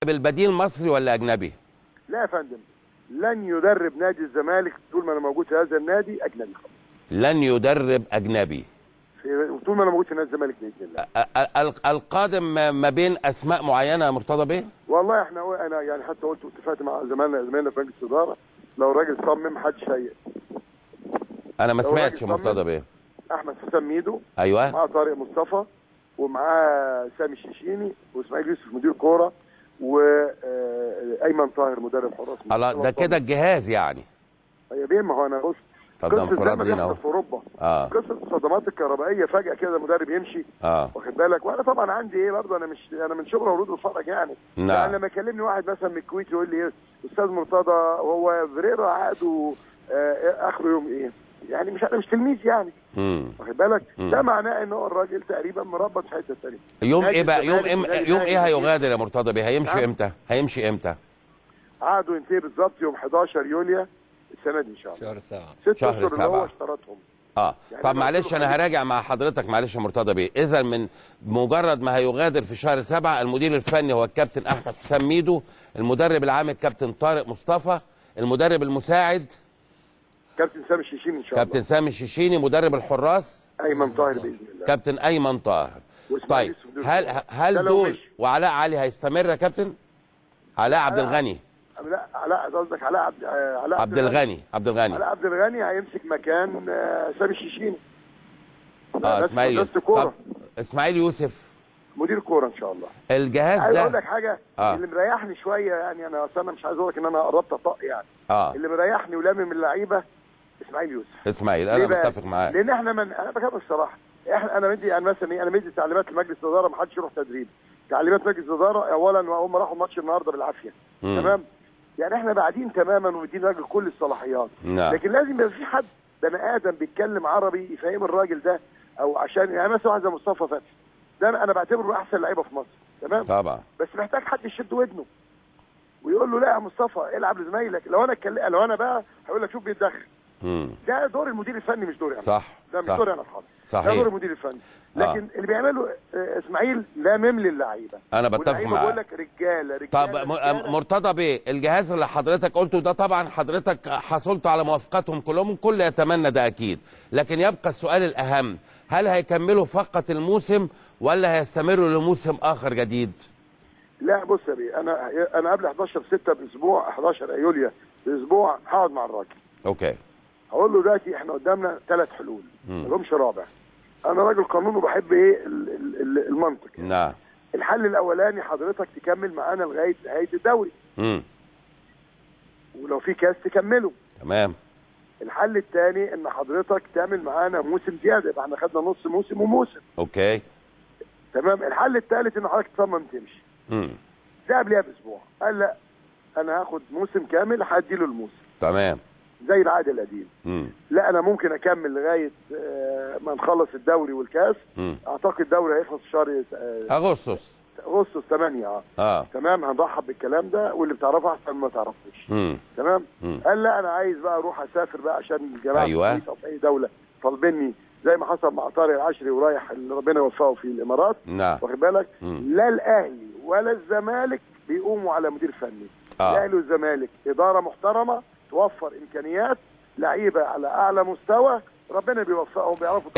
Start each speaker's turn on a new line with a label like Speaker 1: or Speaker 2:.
Speaker 1: البديل مصري ولا اجنبي؟
Speaker 2: لا يا فندم، لن يدرب نادي الزمالك طول ما انا موجود في هذا النادي اجنبي خالص.
Speaker 1: لن يدرب اجنبي
Speaker 2: طول ما انا موجود في نادي الزمالك باذن الله.
Speaker 1: القادم ما بين اسماء معينه يا مرتضى بيه؟
Speaker 2: والله انا يعني حتى قلت اتفقت مع زمايلنا في مجلس الاداره، لو الراجل صمم محدش هيئ.
Speaker 1: انا ما سمعتش مرتضى بيه.
Speaker 2: احمد حسام ميدو،
Speaker 1: ايوه،
Speaker 2: معاه طارق مصطفى، ومعاه سامي الشيشيني، واسماعيل يوسف مدير كوره، وايمن طاهر مدرب حراس.
Speaker 1: الله، ده كده الجهاز يعني.
Speaker 2: يا بيه، ما هو انا بص،
Speaker 1: طب ده
Speaker 2: قصه زي ما بيحصل في اوروبا، قصه الصدمات الكهربائيه فجاه كده مدرب يمشي، واخد بالك. وانا طبعا عندي ايه برضه، انا من شبرا ورود الفرج يعني. يعني لما يكلمني واحد مثلا من الكويت يقول لي ايه استاذ مرتضى، هو فيريرا عقده اخره يوم ايه؟ يعني انا مش تلميذ يعني، واخد بالك. ده معناه ان هو الراجل تقريبا مربط في حته ثانيه.
Speaker 1: يوم ايه بقى؟ يوم ايه هيغادر يا مرتضى بيه؟ هيمشي امتى؟ هيمشي امتى؟
Speaker 2: عقده ينتهي بالظبط يوم 11 يوليو السنه دي ان شاء الله.
Speaker 3: شهر 7.
Speaker 2: 6 اشهر اللي هو اشترطهم.
Speaker 1: يعني طب معلش انا هراجع مع حضرتك، معلش يا مرتضى بيه. اذا من مجرد ما هيغادر في شهر 7، المدير الفني هو الكابتن احمد حسام ميدو، المدرب العام الكابتن طارق مصطفى، المدرب المساعد
Speaker 2: كابتن سامي الشيشيني ان شاء الله،
Speaker 1: كابتن سامي الشيشيني، مدرب الحراس
Speaker 2: ايمن طاهر باذن الله،
Speaker 1: كابتن ايمن طاهر. طيب هل دول وعلاء علي هيستمر يا كابتن؟ علاء عبد الغني؟
Speaker 2: لا، علاء قصدك علاء
Speaker 1: عبد الغني.
Speaker 2: علاء عبد الغني هيمسك مكان سامي الشيشيني.
Speaker 1: اسماعيل يوسف. طب اسماعيل يوسف
Speaker 2: مدير كوره ان شاء الله.
Speaker 1: الجهاز
Speaker 2: عايز
Speaker 1: ده
Speaker 2: اقول لك حاجه، اللي مريحني شويه يعني، انا مش عايز اقول لك ان انا قربت اطق يعني. اللي مريحني ولامم اللعيبه اسماعيل يوسف.
Speaker 1: اسماعيل، انا متفق معاك،
Speaker 2: لان انا بكلمك الصراحه، انا مدي يعني مثلا انا مدي تعليمات لمجلس الاداره ما حدش يروح تدريب. تعليمات مجلس الاداره اولا، هم راحوا ماتش النهارده بالعافيه. تمام، يعني احنا بعدين تماما ومدين الراجل كل الصلاحيات. لكن لازم يبقى في حد بني ادم بيتكلم عربي يفهم الراجل ده، او عشان يعني مثلا واحد زي مصطفى فتحي ده انا بعتبره احسن لعيبه في مصر. تمام
Speaker 1: طبعا،
Speaker 2: بس محتاج حد يشد ودنه ويقول له لا يا مصطفى العب لزمايلك. لو انا بقى هقول لك شوف بيتدخل. ده دور المدير الفني مش دوري انا.
Speaker 1: صح،
Speaker 2: ده مش دوري انا خالص.
Speaker 1: صحيح،
Speaker 2: ده دور المدير الفني. لكن اللي بيعمله اسماعيل لامم للعيبه.
Speaker 1: انا بتفق معاك.
Speaker 2: بقول لك رجاله.
Speaker 1: طب مرتضى بيه، الجهاز اللي حضرتك قلته ده طبعا حضرتك حصلت على موافقتهم كلهم، الكل يتمنى ده اكيد، لكن يبقى السؤال الاهم، هل هيكملوا فقط الموسم ولا هيستمروا لموسم اخر جديد؟
Speaker 2: لا بص يا بيه، انا قبل 11/6 باسبوع، 11 يوليو باسبوع هقعد مع الراجل.
Speaker 1: اوكي.
Speaker 2: هقول له دلوقتي احنا قدامنا 3 حلول، ما لهمش رابع. انا راجل قانون وبحب ايه المنطق يعني.
Speaker 1: نعم.
Speaker 2: الحل الاولاني حضرتك تكمل معانا لغايه نهايه الدوري. ولو في كاس تكمله.
Speaker 1: تمام.
Speaker 2: الحل الثاني ان حضرتك تعمل معانا موسم زياده، يبقى احنا خدنا نص موسم وموسم.
Speaker 1: اوكي.
Speaker 2: تمام. الحل الثالث ان حضرتك تصمم تمشي. ده قبلها باسبوع قال لا انا هاخد موسم كامل هديله الموسم.
Speaker 1: تمام.
Speaker 2: زي العهد القديم. لا انا ممكن اكمل لغايه ما نخلص الدوري والكاس. اعتقد الدوري هيخلص في شهر
Speaker 1: اغسطس
Speaker 2: 8. تمام. هنرحب بالكلام ده، واللي بتعرفه احسن ما تعرفوش. تمام. قال لا انا عايز بقى اروح اسافر بقى عشان الجماعه في او في اي دوله طالبيني، زي ما حصل مع طارق العشري ورايح اللي ربنا يوفقه في الامارات. واخد بالك. لا الاهلي ولا الزمالك بيقوموا على مدير فني. الاهلي والزمالك اداره محترمه توفر امكانيات، لعيبه على اعلى مستوى، ربنا بيوفقهم بيعرفوا